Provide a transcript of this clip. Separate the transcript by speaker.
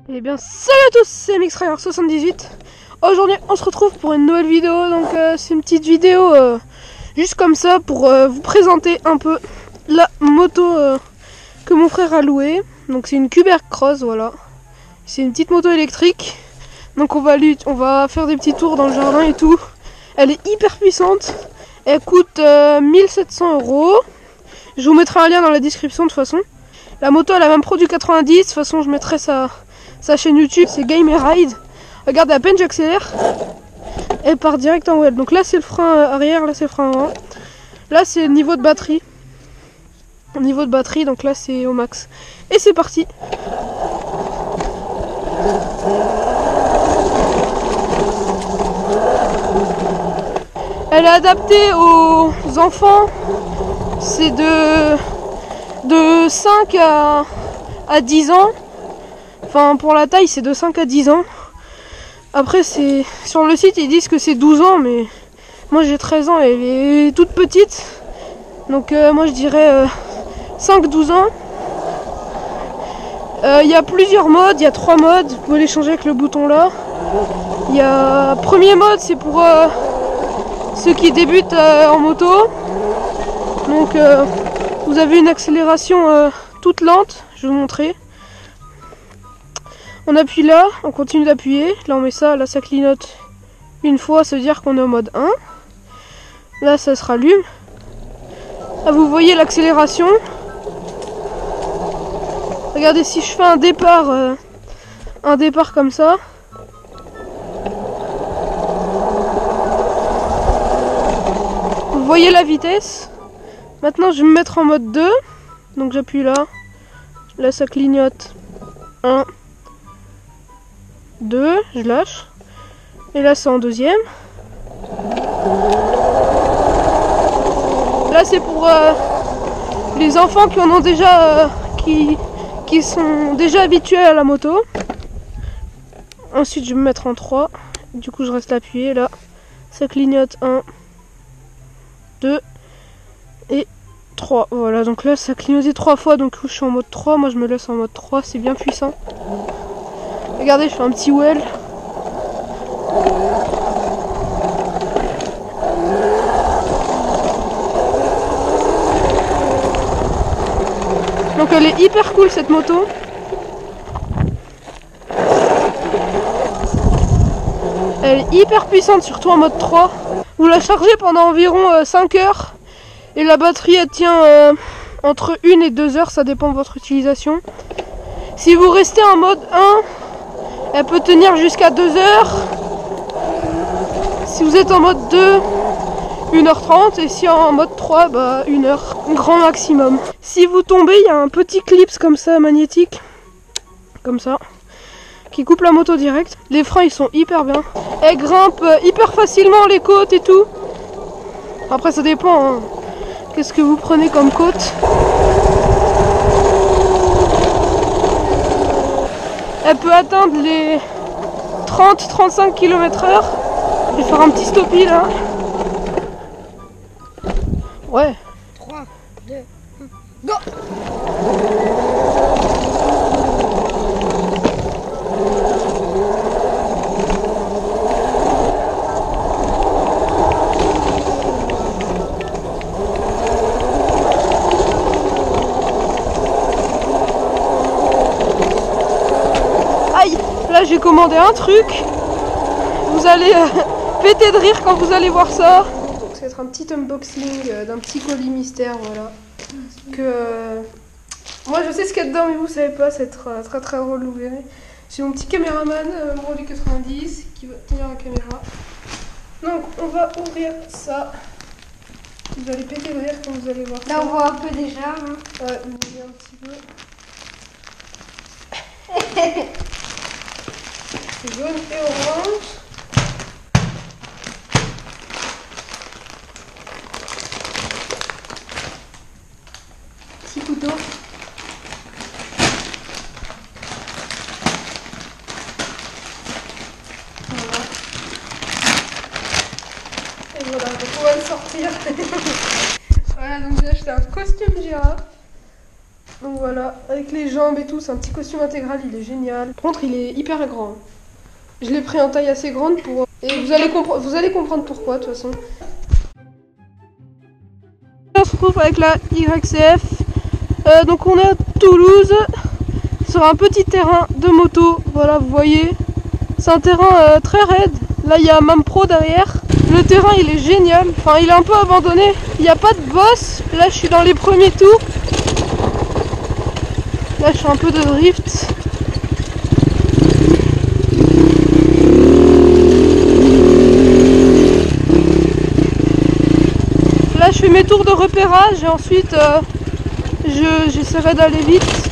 Speaker 1: Eh bien salut à tous, c'est MixRayer78. Aujourd'hui on se retrouve pour une nouvelle vidéo. Donc c'est une petite vidéo juste comme ça pour vous présenter un peu la moto que mon frère a louée. Donc c'est une Cuber Cross, voilà. C'est une petite moto électrique. Donc on va faire des petits tours dans le jardin et tout. Elle est hyper puissante. Elle coûte 1700 €. Je vous mettrai un lien dans la description de toute façon. La moto elle a même produit 90. De toute façon je mettrai sa chaîne YouTube, c'est Game & Ride. Regardez, à peine j'accélère, elle part direct en wheel. Donc là c'est le frein arrière, là c'est le frein avant. Là c'est le niveau de batterie. Niveau de batterie, donc là c'est au max. Et c'est parti. Elle est adaptée aux enfants. C'est de 5 à 10 ans. Enfin pour la taille c'est de 5 à 10 ans. Après c'est sur le site ils disent que c'est 12 ans, mais moi j'ai 13 ans et elle est toute petite. Donc moi je dirais 5-12 ans. Il y a plusieurs modes, il y a 3 modes, vous pouvez les changer avec le bouton là. Il y a premier mode, c'est pour ceux qui débutent en moto. Donc vous avez une accélération toute lente, je vais vous montrer. On appuie là, on continue d'appuyer, là on met ça, là ça clignote une fois, ça veut dire qu'on est en mode 1. Là ça se rallume. Là vous voyez l'accélération. Regardez si je fais un départ comme ça. Vous voyez la vitesse. Maintenant je vais me mettre en mode 2. Donc j'appuie là. Là ça clignote. 1. 2, je lâche. Et là c'est en deuxième. Là c'est pour les enfants qui en ont déjà qui sont déjà habitués à la moto. Ensuite je vais me mettre en 3. Du coup je reste appuyé là. Ça clignote 1, 2 et 3. Voilà, donc là ça a clignoté 3 fois, donc je suis en mode 3. Moi je me laisse en mode 3, c'est bien puissant. Regardez, je fais un petit well. Donc elle est hyper cool cette moto. Elle est hyper puissante, surtout en mode 3. Vous la chargez pendant environ 5 heures. Et la batterie elle tient entre 1 et 2 heures, ça dépend de votre utilisation. Si vous restez en mode 1, elle peut tenir jusqu'à 2 heures. Si vous êtes en mode 2, 1h30. Et si en mode 3, bah 1 heure, grand maximum. Si vous tombez, il y a un petit clips comme ça, magnétique. Comme ça. Qui coupe la moto direct. Les freins, ils sont hyper bien. Elle grimpe hyper facilement les côtes et tout. Après, ça dépend. Hein. Qu'est-ce que vous prenez comme côte? Elle peut atteindre les 30-35 km/h. Je vais faire un petit stoppie là. Ouais.
Speaker 2: 3, 2, 1, go!
Speaker 1: Aïe! Là j'ai commandé un truc. Vous allez péter de rire quand vous allez voir ça. Donc ça va être un petit unboxing d'un petit colis mystère, voilà. Que moi je sais ce qu'il y a dedans mais vous savez pas, c'est très très relou. J'ai mon petit caméraman Mordu 90 qui va tenir la caméra. Donc on va ouvrir ça. Vous allez péter de rire quand vous allez voir ça.
Speaker 2: Là on voit un peu déjà. Hein.
Speaker 1: Ouais, vous voyez un petit peu. C'est jaune et orange.
Speaker 2: Petit couteau.
Speaker 1: Voilà. Et voilà, donc on va le sortir. Voilà, donc j'ai acheté un costume girafe. Donc voilà, avec les jambes et tout, c'est un petit costume intégral, il est génial. Par contre, il est hyper grand. Je l'ai pris en taille assez grande pour... Et vous allez comprendre pourquoi, de toute façon. On se retrouve avec la YCF. Donc on est à Toulouse, sur un petit terrain de moto. Voilà, vous voyez. C'est un terrain très raide. Là, il y a Mampro derrière. Le terrain, il est génial. Enfin, il est un peu abandonné. Il n'y a pas de boss. Là, je suis dans les premiers tours. Là, je fais un peu de drift. Là, je fais mes tours de repérage et ensuite, j'essaierai d'aller vite.